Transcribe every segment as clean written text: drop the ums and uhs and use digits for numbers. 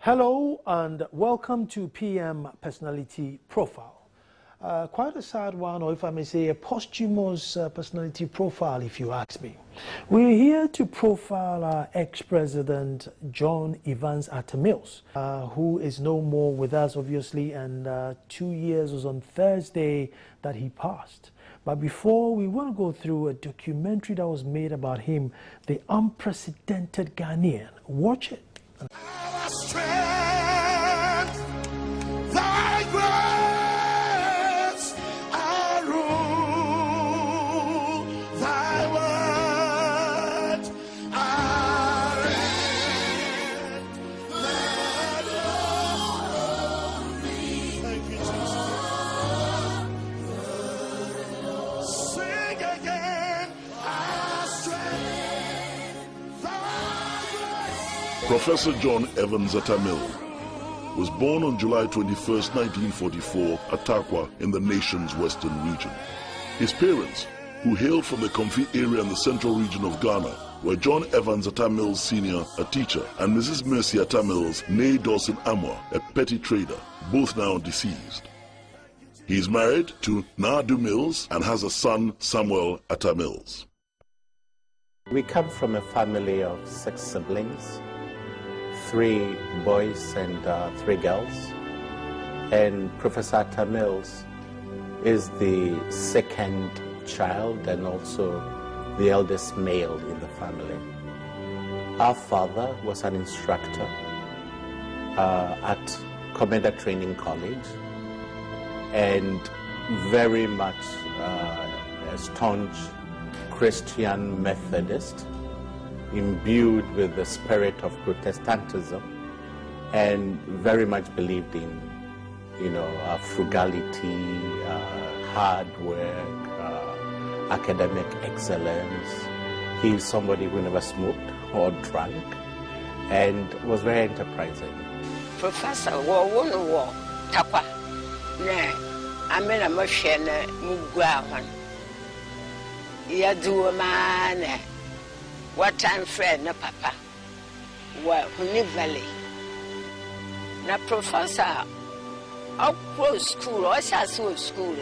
Hello and welcome to PM Personality Profile. Quite a sad one, or if I may say a posthumous personality profile, if you ask me. We're here to profile our ex-president John Evans Atta Mills, who is no more with us, obviously, and 2 years was on Thursday that he passed. But before, we want to go through a documentary that was made about him, The Unprecedented Ghanaian. Watch it. Strength, thy grace, I rule, thy word, I read, let me. Thank you, Jesus. Sing again, our strength, thy grace. Professor John Evans Atta Mills was born on July 21, 1944 at Takwa in the nation's western region. His parents, who hailed from the Comfy area in the central region of Ghana, were John Evans Atta Mills Sr., a teacher, and Mrs. Mercy Atta Mills, née Dawson Amwa, a petty trader, both now deceased. He is married to Nadu Mills and has a son, Samuel Atta Mills. We come from a family of 6 siblings. 3 boys and 3 girls, and Professor Atta Mills is the second child and also the eldest male in the family. Our father was an instructor at Commander Training College and very much a staunch Christian Methodist, imbued with the spirit of Protestantism, and very much believed in, frugality, hard work, academic excellence. He's somebody who never smoked or drank, and was very enterprising. Professor, Takwa, I'm in a machine, Mugwan. Yadu a man. What time friend na papa wa Huni Valley na professor up school or so school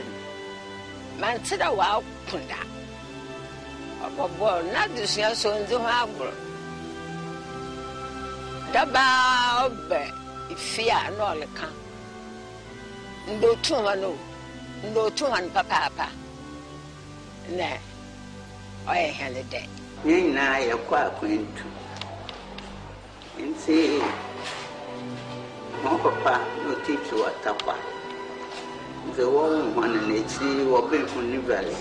man said a wow kunda abobo na dusia so ndu ha agro daba obe ifia no leka ndo tu papa ne oye holiday. Nina ya kwa kwentu nti papa no teach wa Takwa the one na nechi wo be Huni Valley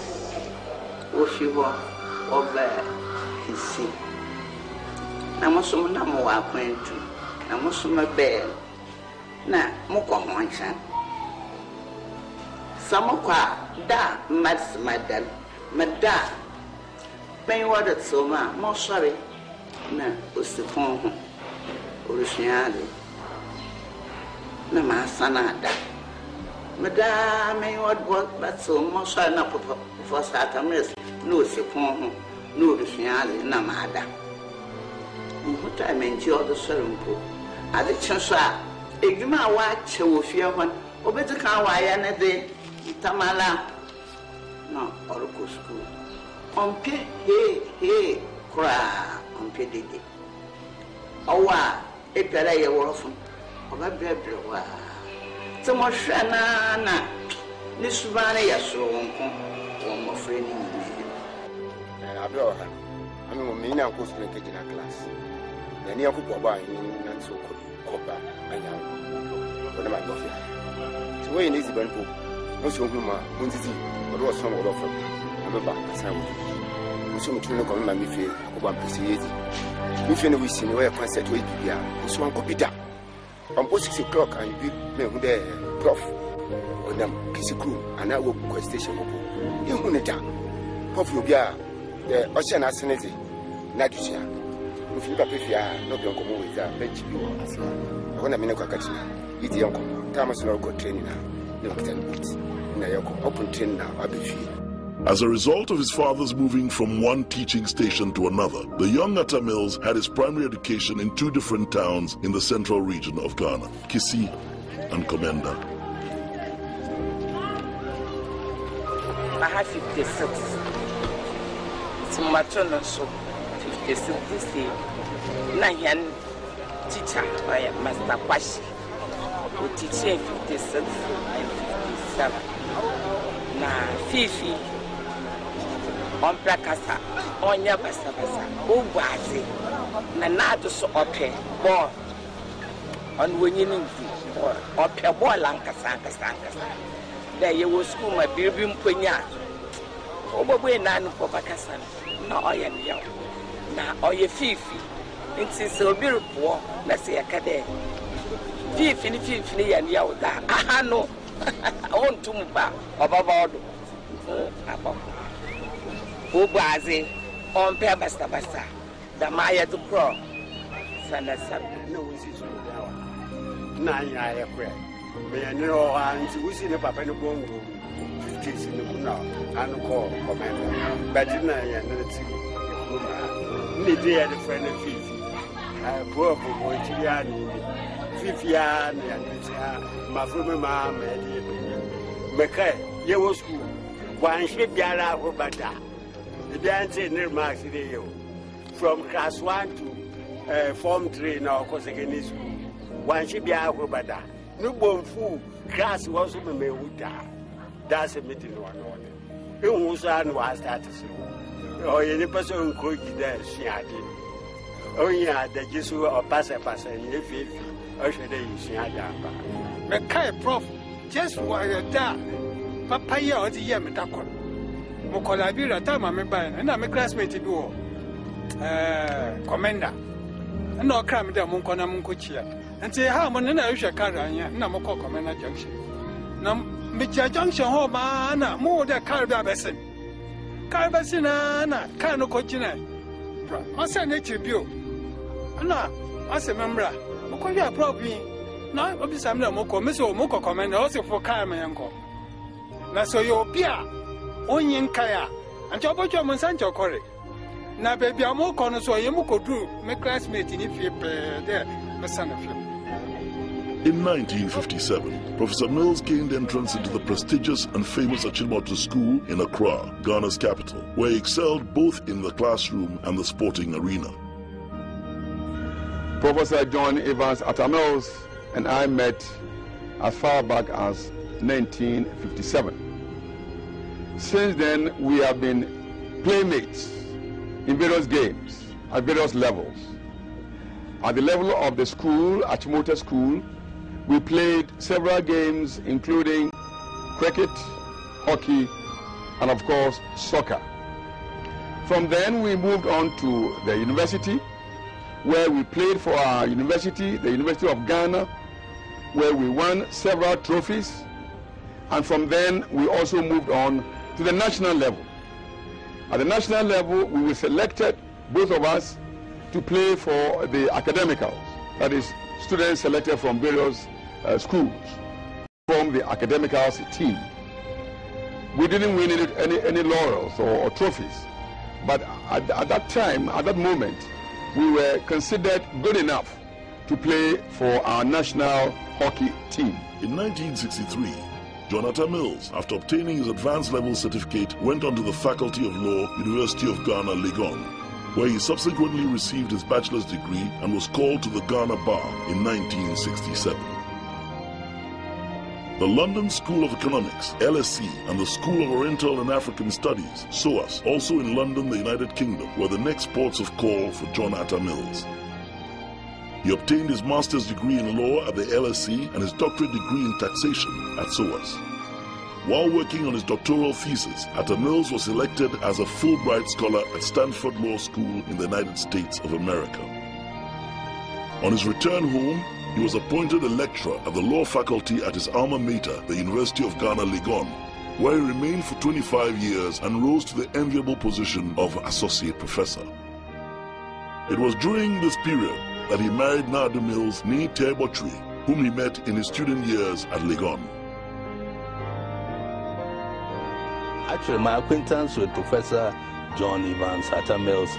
wo shiwo oba hisi na mosom na mo wa kwentu na mosom be na mokọ ho ncha samokwa da madal mada ben wada tsoma mo sorry na osifon ho orushiale na ma sanada mada men wad but so mo sorry na for Satamres no osifon ho no orushiale na ma ada mo ta men ji odo sorry mpo ade chenso a edwuma wa che wo fie ho obeti kan wa ya na de tamala no oroko school Ompe he kura ompe dede owa epere ye worofun oba brebre wa temo hwe na ni subane ya so wonko wo mo frɛ ni ni abro ha ami mo mi na ko so nke gina class na ni akopɔ ba ni na so ko ba anya wo na ma go fi so we ni ziban po no so hu ma munzizi wo so mo do fa ba asawo so mutu no come me fie akoba mpese yezi me fie no wisi no we concert we bibia so an kopida on 6 o'clock and you me hu de prof onam kisikru ana wo ko station mo e hu ne da prof obi a o se na senezi na dusia mo fie papa fie a no bi on komo we za be chibi wo asa ko na me ne kwa katina iti yanko ta ma so no go training na ne kita boot na yako open train na abefi As a result of his father's moving from one teaching station to another, the young Atta Mills had his primary education in 2 different towns in the central region of Ghana, Kisi and Komenda. I have 56. It's my turn so 56 this year. Nayan teacher, I am Master Kwashi. Who teaching 56 and 57. Na Fifi on Prakasa, on your basa, oh, Wazi, Nanato so okay, ball on winning or okay, ball Lancasanca. There you will school my baby Punya. Over none for Bacasan, no, I am young. Now, or your Fifi, it's so beautiful, let's say a cadet. Fifi, and yow that I know. I want to move back above all. Ubazi on Pebasta Basta, the Maya to Pro. Sana no, this is nine. I acquire. May I know, and we see the Papa no Bongo 50s in the Muna and call commander. But in I need the friend of Fifi. Poor boy, Fifian and my former mamma, Mackay, you was school. One ship yara Robata. The dance in their marks from class 1 to Form 3 now, because again is school. One ship yara Robata. No bomb fool, class was a mewuta. That's a meeting one order. You was was that. Or any person could be there, she had it. Oh, yeah, the Jesu or passer, and if I should say, Mackay, Prof, just while you're there, Papa, you are the Yamatako. Mokolabira, time I'm a band, and I'm a classmate to do. Commander. And no crime down Munkona Munkuchia. And say, how many I shall carry on Namoko Commander Junction. Now, Mitcha Junction, home, Anna, more than Caribbean Basin. Caribbean, Anna, Carno Cochina. I send it to you. Anna, as a member, Mokoya probably. No, obviously, I'm not Moko Commander, also for Carmen Uncle. Now, so you'll be Onyin Kaya, and Jobojo Monsanto Corey. Now, baby, I'm more corner, so you could do my classmate in if you play there, my son of you. In 1957, Professor Mills gained entrance into the prestigious and famous Achimota School in Accra, Ghana's capital, where he excelled both in the classroom and the sporting arena. Professor John Evans Atta Mills and I met as far back as 1957. Since then, we have been playmates in various games at various levels. At the level of the school, Achimota School, we played several games including cricket, hockey, and of course, soccer. From then, we moved on to the university, where we played for our university, the University of Ghana, where we won several trophies. And from then, we also moved on to the national level. At the national level, we were selected, both of us, to play for the academicals, that is, students selected from various schools, from the academicals team. We didn't win any laurels or trophies, but at that time, at that moment, we were considered good enough to play for our national hockey team. In 1963, John Atta Mills, after obtaining his advanced level certificate, went on to the Faculty of Law, University of Ghana, Legon, where he subsequently received his bachelor's degree and was called to the Ghana Bar in 1967. The London School of Economics, LSE, and the School of Oriental and African Studies, SOAS, also in London, the United Kingdom, were the next ports of call for John Atta Mills. He obtained his master's degree in law at the LSE and his doctorate degree in taxation at SOAS. While working on his doctoral thesis, Atta Mills was selected as a Fulbright scholar at Stanford Law School in the United States of America. On his return home, he was appointed a lecturer at the law faculty at his alma mater, the University of Ghana, Legon, where he remained for 25 years and rose to the enviable position of associate professor. It was during this period that he married Nadu Mills' Nee Tebotri, whom he met in his student years at Legon. Actually, my acquaintance with Professor John Evans Atta Mills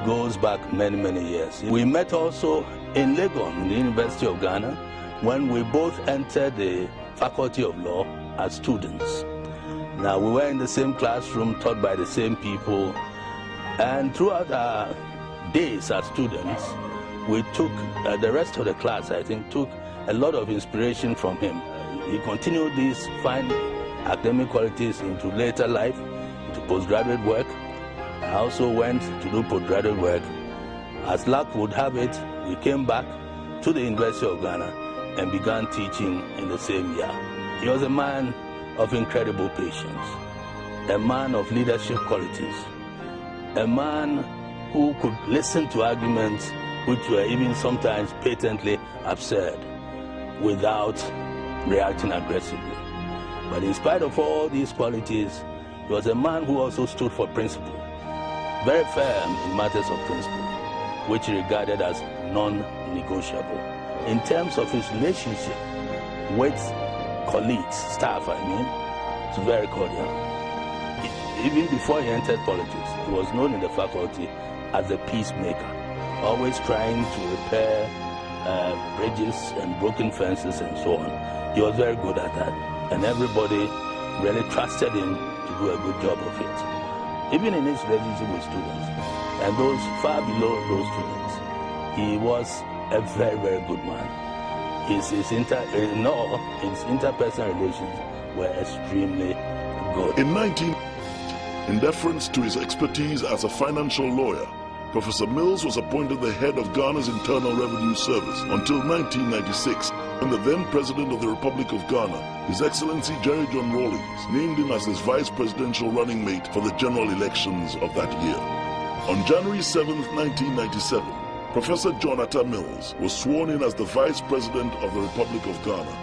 goes back many, many years. We met also in Legon, in the University of Ghana, when we both entered the Faculty of Law as students. Now, we were in the same classroom, taught by the same people, and throughout our days as students, we took, the rest of the class, I think, took a lot of inspiration from him. He continued these fine academic qualities into later life, into postgraduate work. I also went to do postgraduate work. As luck would have it, we came back to the University of Ghana and began teaching in the same year. He was a man of incredible patience, a man of leadership qualities, a man who could listen to arguments which were even sometimes patently absurd without reacting aggressively. But in spite of all these qualities, he was a man who also stood for principle, very firm in matters of principle, which he regarded as non-negotiable. In terms of his relationship with colleagues, staff, it's very cordial. Even before he entered politics, he was known in the faculty as a peacemaker, always trying to repair bridges and broken fences and so on. He was very good at that, and everybody really trusted him to do a good job of it. Even in his relationship with students, and those far below those students, he was a very, very good man. His interpersonal relations were extremely good. In deference to his expertise as a financial lawyer, Professor Mills was appointed the head of Ghana's Internal Revenue Service until 1996, when the then President of the Republic of Ghana, His Excellency Jerry John Rawlings, named him as his vice presidential running mate for the general elections of that year. On January 7, 1997, Professor John Atta Mills was sworn in as the Vice President of the Republic of Ghana,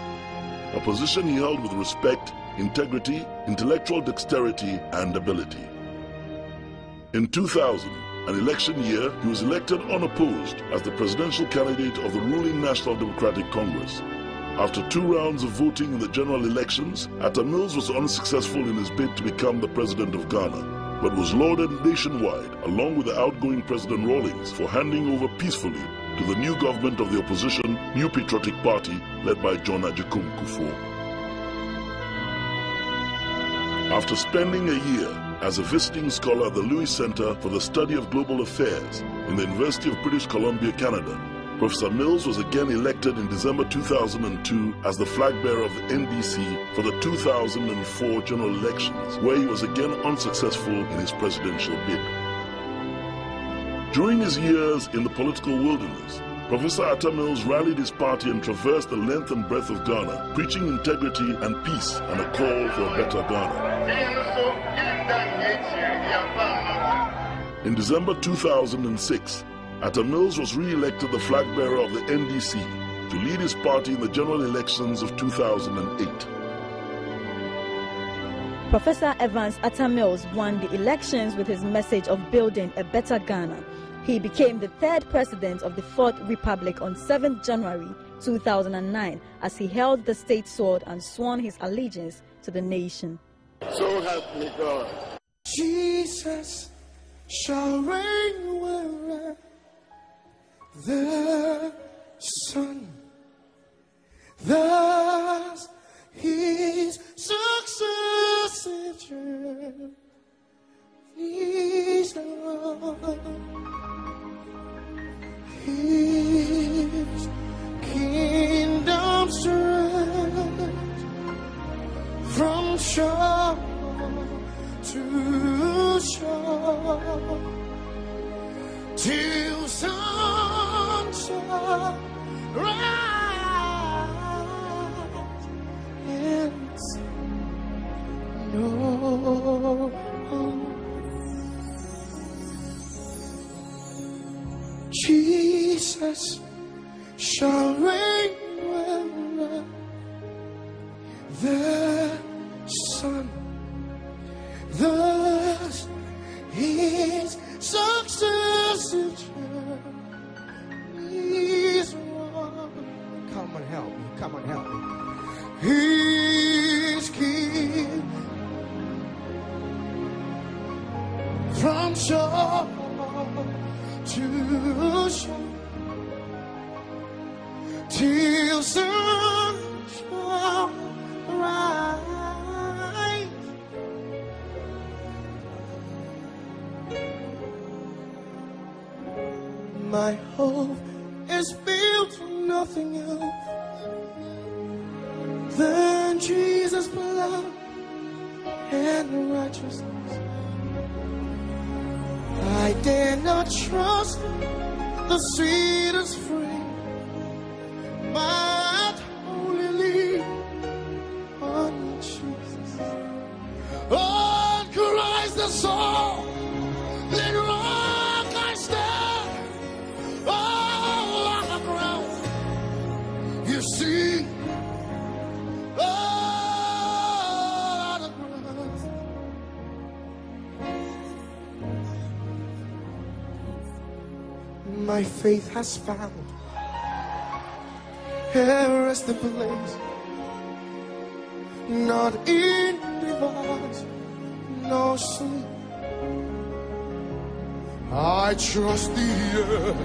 a position he held with respect, integrity, intellectual dexterity, and ability. In 2000, an election year, he was elected unopposed as the presidential candidate of the ruling National Democratic Congress. After 2 rounds of voting in the general elections, Atta Mills was unsuccessful in his bid to become the President of Ghana, but was lauded nationwide, along with the outgoing President Rawlings, for handing over peacefully to the new government of the opposition New Patriotic Party led by John Agyekum Kufuor. After spending a year as a visiting scholar at the Lewis Center for the Study of Global Affairs in the University of British Columbia, Canada, Professor Mills was again elected in December 2002 as the flag bearer of the NDC for the 2004 general elections, where he was again unsuccessful in his presidential bid. During his years in the political wilderness, Professor Atta Mills rallied his party and traversed the length and breadth of Ghana, preaching integrity and peace and a call for a better Ghana. In December 2006, Atta Mills was re-elected the flag bearer of the NDC to lead his party in the general elections of 2008. Professor Evans Atta Mills won the elections with his message of building a better Ghana. He became the 3rd president of the 4th Republic on 7th January 2009 as he held the state sword and sworn his allegiance to the nation. So help me God. Jesus shall reign wherever the sun. Thus his successive journeys on. His kingdom stretch from shore to shore till sun shall rise and no Jesus shall reign wherever the sun. Thus his successive journeys run. Come and help me, come and help me. His joy to shine till sun shall rise. My hope is built on nothing else than Jesus' blood and righteousness. I dare not trust the sweetest frame, but only lean on Jesus. On Christ the soul, then rock I stand. Oh, on the ground, you see. Oh, on the ground. My faith has found a resting place, not in device, no sleep. I trust the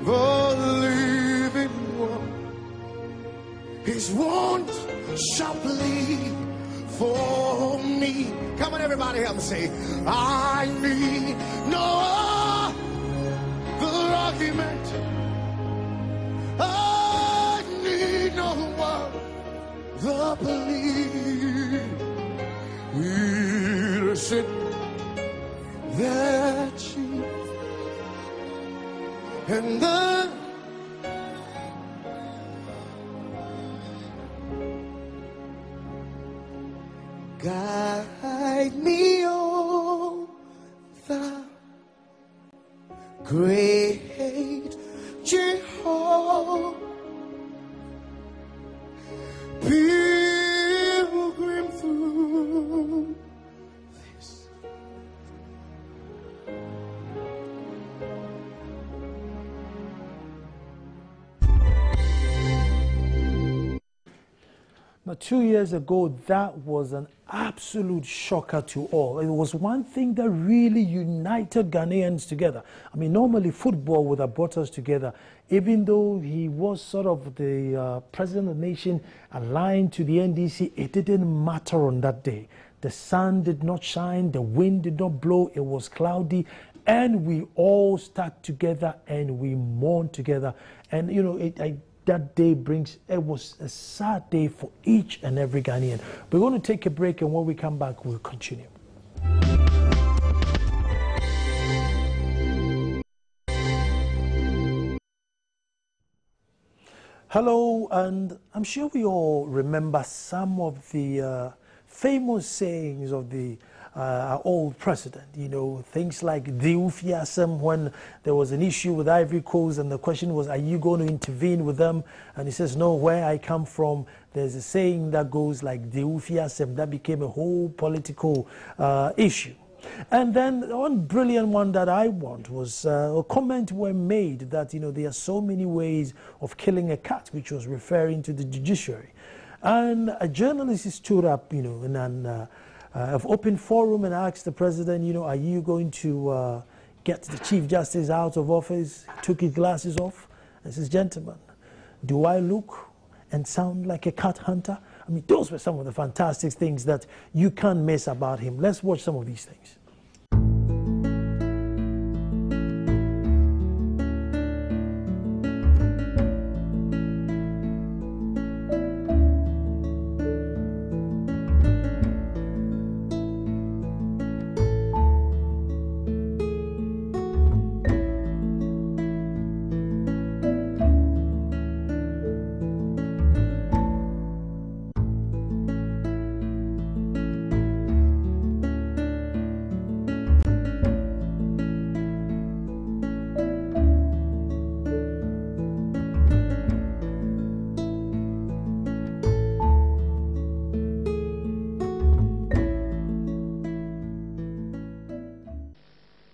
living one. His wounds shall bleed for me. Come on, everybody, help me say, I need no argument. I need no other plea. Is it that you and the guide me on the great J.E.A. pilgrim through this. Now, 2 years ago, that was an absolute shocker to all. It was one thing that really united Ghanaians together. I mean, normally football would have brought us together. Even though he was sort of the president of the nation aligned to the NDC, it didn't matter on that day. The sun did not shine, the wind did not blow, it was cloudy, and we all stuck together and we mourned together. And, you know, that day it was a sad day for each and every Ghanaian. We're going to take a break, and when we come back, we'll continue. Hello, and I'm sure we all remember some of the famous sayings of our old president. You know, things like J.E.A. when there was an issue with Ivory Coast and the question was, are you going to intervene with them? And he says, no, where I come from, there's a saying that goes like J.E.A. that became a whole political issue. And then one brilliant one that I want was a comment were made that, you know, there are so many ways of killing a cat, which was referring to the judiciary. And a journalist stood up, you know, in an open forum and asked the president, you know, are you going to get the Chief Justice out of office? He took his glasses off and says, gentlemen, do I look and sound like a cat hunter? I mean, those were some of the fantastic things that you can't miss about him. Let's watch some of these things.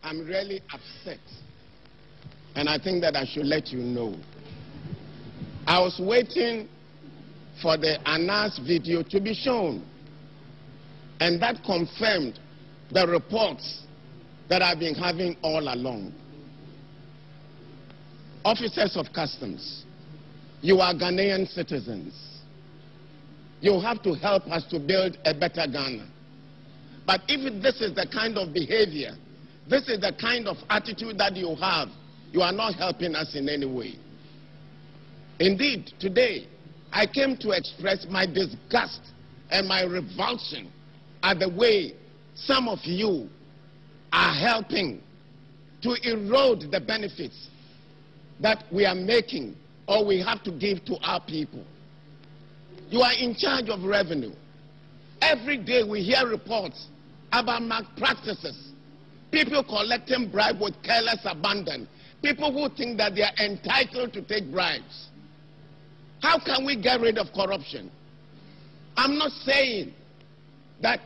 I'm really upset, and I think that I should let you know. I was waiting for the Anna's video to be shown, and that confirmed the reports that I've been having all along. Officers of customs, you are Ghanaian citizens. You have to help us to build a better Ghana. But if this is the kind of behavior, this is the kind of attitude that you have, you are not helping us in any way. Indeed, today, I came to express my disgust and my revulsion at the way some of you are helping to erode the benefits that we are making or we have to give to our people. You are in charge of revenue. Every day we hear reports about malpractices, people collecting bribes with careless abandon, people who think that they are entitled to take bribes. How can we get rid of corruption? I'm not saying that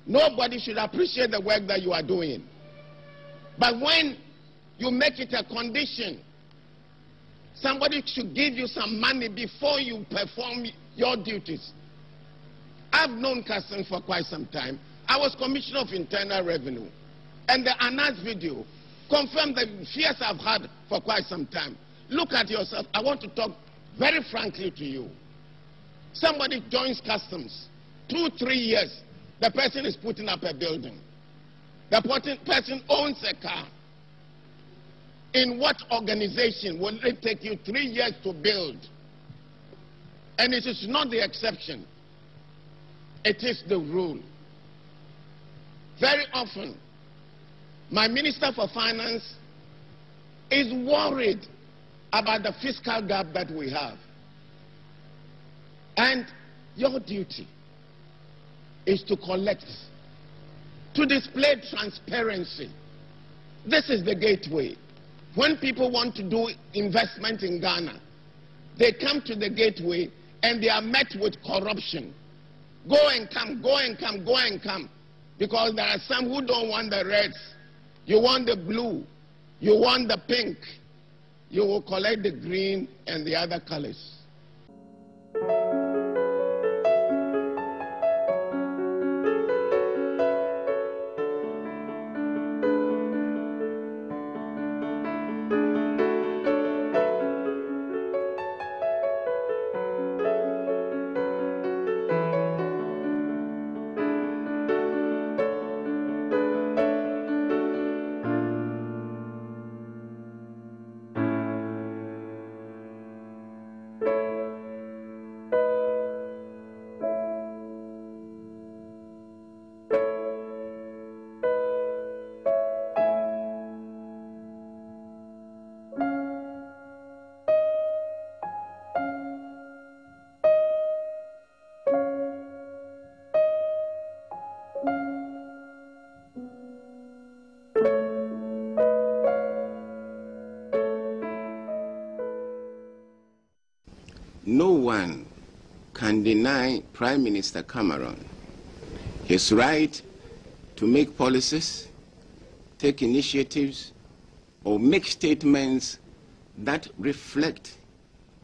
nobody should appreciate the work that you are doing. But when you make it a condition, somebody should give you some money before you perform your duties. I've known Customs for quite some time. I was Commissioner of Internal Revenue. And the Anna's video confirmed the fears I've had for quite some time. Look at yourself. I want to talk very frankly to you. Somebody joins Customs, 2-3 years, the person is putting up a building. The person owns a car. In what organization will it take you 3 years to build? And it is not the exception. It is the rule. Very often, my Minister for Finance is worried about the fiscal gap that we have. And your duty is to collect, to display transparency. This is the gateway. When people want to do investment in Ghana, they come to the gateway and they are met with corruption. Go and come, go and come, go and come. Because there are some who don't want the reds. You want the blue. You want the pink. You will collect the green and the other colors. No one can deny Prime Minister Cameron his right to make policies, take initiatives, or make statements that reflect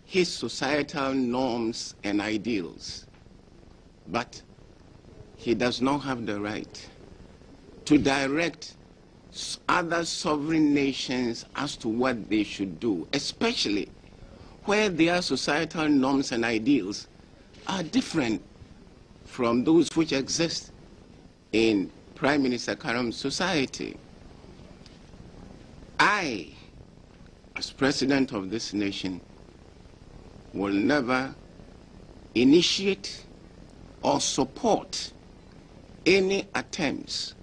his societal norms and ideals. But he does not have the right to direct other sovereign nations as to what they should do, especially where their societal norms and ideals are different from those which exist in Prime Minister Cameron's society. I, as president of this nation, will never initiate or support any attempts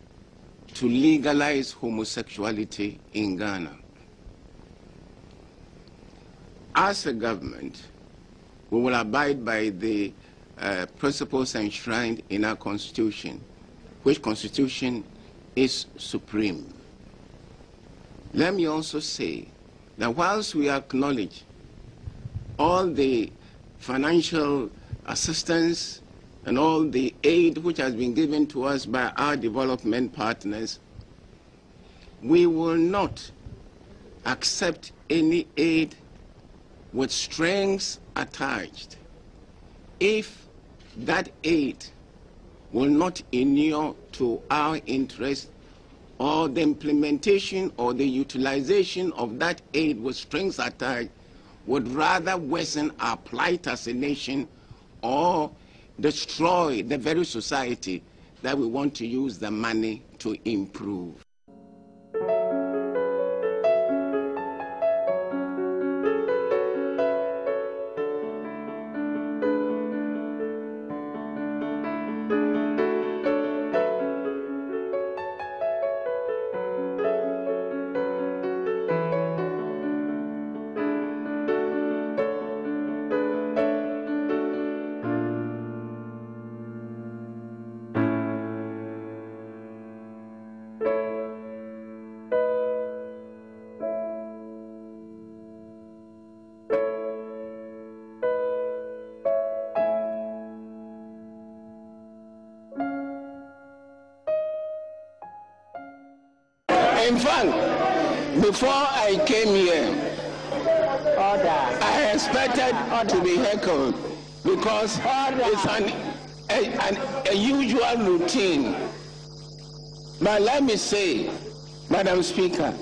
to legalize homosexuality in Ghana. As a government, we will abide by the principles enshrined in our Constitution, which Constitution is supreme. Let me also say that whilst we acknowledge all the financial assistance and all the aid which has been given to us by our development partners, we will not accept any aid with strings attached if that aid will not inure to our interest or the implementation or the utilization of that aid with strings attached would rather worsen our plight as a nation or destroy the very society that we want to use the money to improve. In fact, before I came here, I expected to be heckled because it's a usual routine. But let me say, Madam Speaker,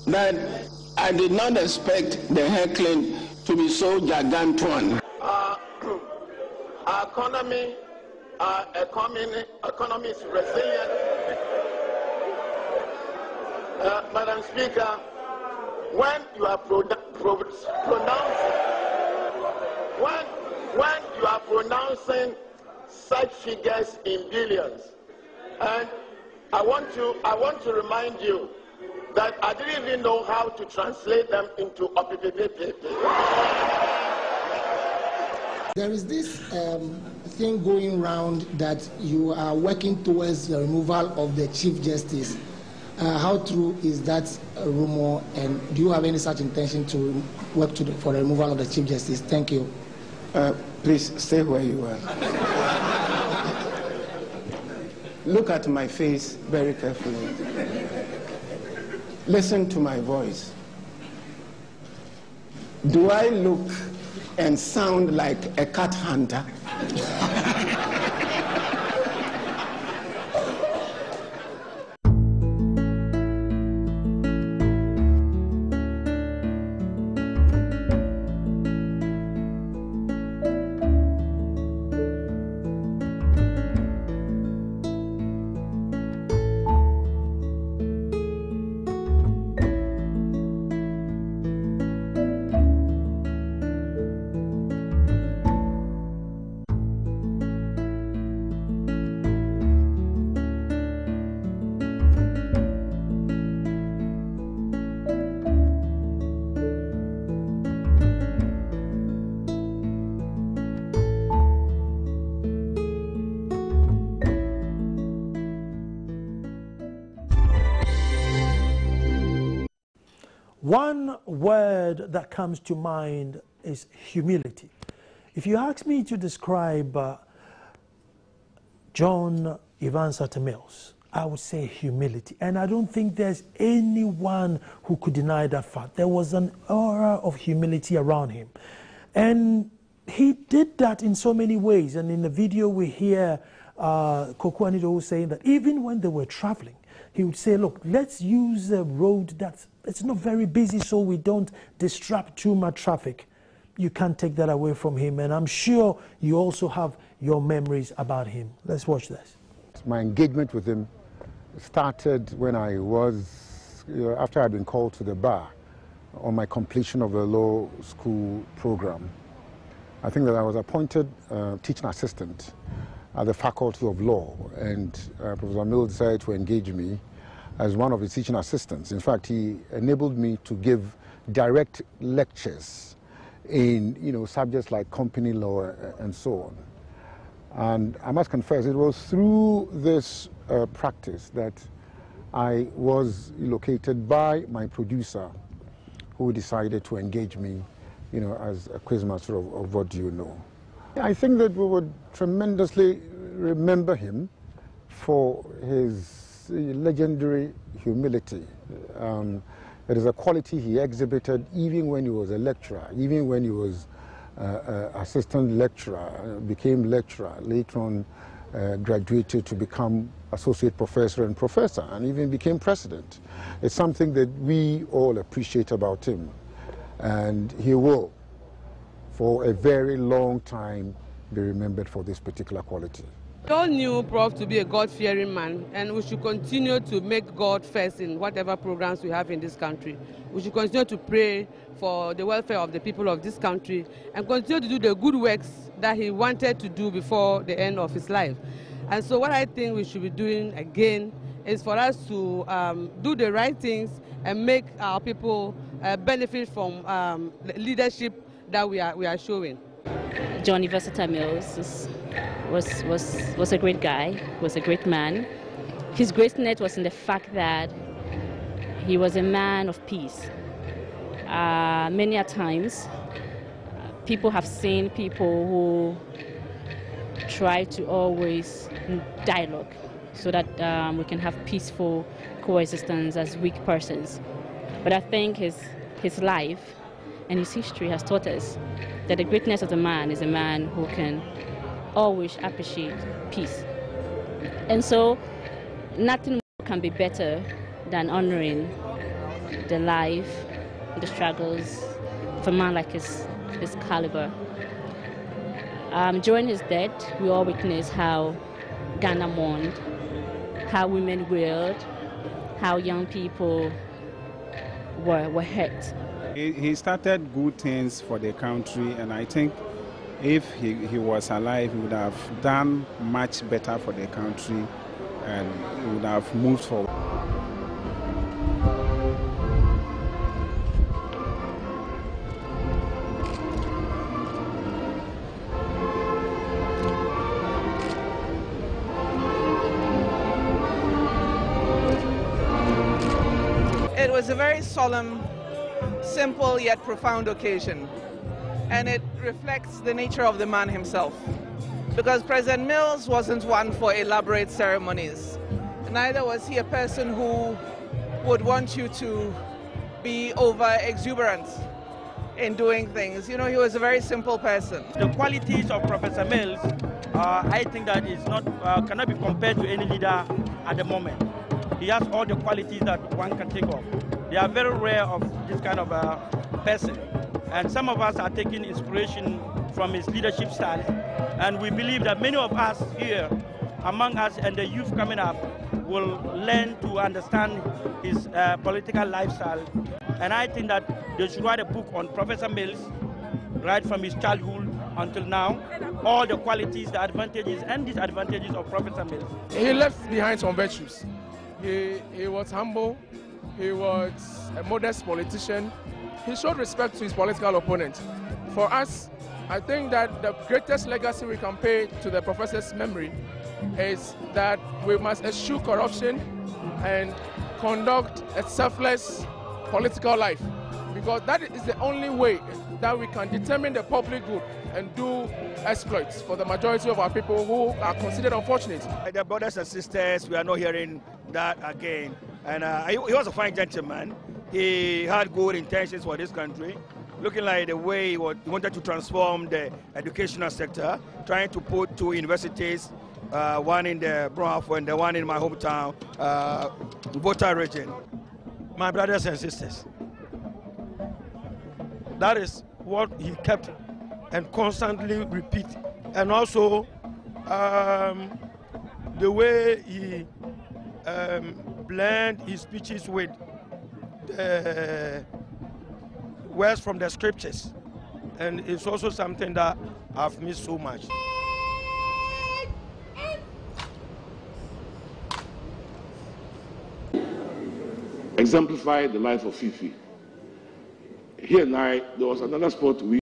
that I did not expect the heckling to be so gargantuan. Our economy is resilient. Madam Speaker, when you are pronouncing such figures in billions, and I want to remind you that I didn't even know how to translate them into OPPPP. There is this thing going round that you are working towards the removal of the Chief Justice. How true is that rumor, and do you have any such intention to work for the removal of the Chief Justice? Thank you. Please stay where you are. Look at my face very carefully. Listen to my voice. Do I look and sound like a cat hunter? One word that comes to mind is humility. If you ask me to describe John Evans Atta Mills, I would say humility. And I don't think there's anyone who could deny that fact. There was an aura of humility around him. And he did that in so many ways. And in the video we hear Koko Anido saying that even when they were traveling, he would say, look, let's use a road it's not very busy so we don't disrupt too much traffic. You can't take that away from him. And I'm sure you also have your memories about him. Let's watch this. My engagement with him started when I was, after I'd been called to the bar on my completion of the law school program. I think that I was appointed teaching assistant at the Faculty of Law, and Professor Mills decided to engage me as one of his teaching assistants. In fact, he enabled me to give direct lectures in subjects like company law and so on. And I must confess, it was through this practice that I was located by my producer, who decided to engage me, as a quizmaster of What Do You Know. I think that we would tremendously remember him for his legendary humility. It is a quality he exhibited even when he was a lecturer, even when he was assistant lecturer, became lecturer, later on graduated to become associate professor and professor, and even became president. It's something that we all appreciate about him, and he will, for a very long time, be remembered for this particular quality. We all knew Prof to be a God-fearing man, and we should continue to make God first in whatever programs we have in this country. We should continue to pray for the welfare of the people of this country and continue to do the good works that he wanted to do before the end of his life. And so what I think we should be doing again is for us to do the right things and make our people benefit from the leadership that we are showing. John Atta Mills was a great guy, was a great man. His greatness was in the fact that he was a man of peace. Many a times, people have seen people who try to always dialogue so that we can have peaceful coexistence as weak persons. But I think his life and his history has taught us that the greatness of the man is a man who can always appreciate peace. And so nothing can be better than honoring the life, the struggles of a man like his caliber. During his death, we all witnessed how Ghana mourned, how women wailed, how young people were hurt. He started good things for the country, and I think if he was alive, he would have done much better for the country and he would have moved forward. It was a very solemn, simple yet profound occasion, and it reflects the nature of the man himself. Because President Mills wasn't one for elaborate ceremonies. Neither was he a person who would want you to be over-exuberant in doing things. You know, he was a very simple person. The qualities of Professor Mills, I think that is not cannot be compared to any leader at the moment. He has all the qualities that one can think of. They are very rare of this kind of person. And some of us are taking inspiration from his leadership style. And we believe that many of us here, among us and the youth coming up, will learn to understand his political lifestyle. And I think that they should write a book on Professor Mills, right from his childhood until now, all the qualities, the advantages and disadvantages of Professor Mills. He left behind some virtues. He was humble, he was a modest politician. He showed respect to his political opponent. For us, I think that the greatest legacy we can pay to the professor's memory is that we must eschew corruption and conduct a selfless political life, because that is the only way that we can determine the public good and do exploits for the majority of our people who are considered unfortunate. The brothers and sisters, we are not hearing that again. And he was a fine gentleman. He had good intentions for this country, looking like the way he wanted to transform the educational sector, trying to put 2 universities, one in the Prof and the one in my hometown, Volta region. My brothers and sisters, that is what he kept and constantly repeat. And also the way he blend his speeches with words from the scriptures, and it's also something that I've missed so much. Exemplify the life of Fifi. Here and there was another spot we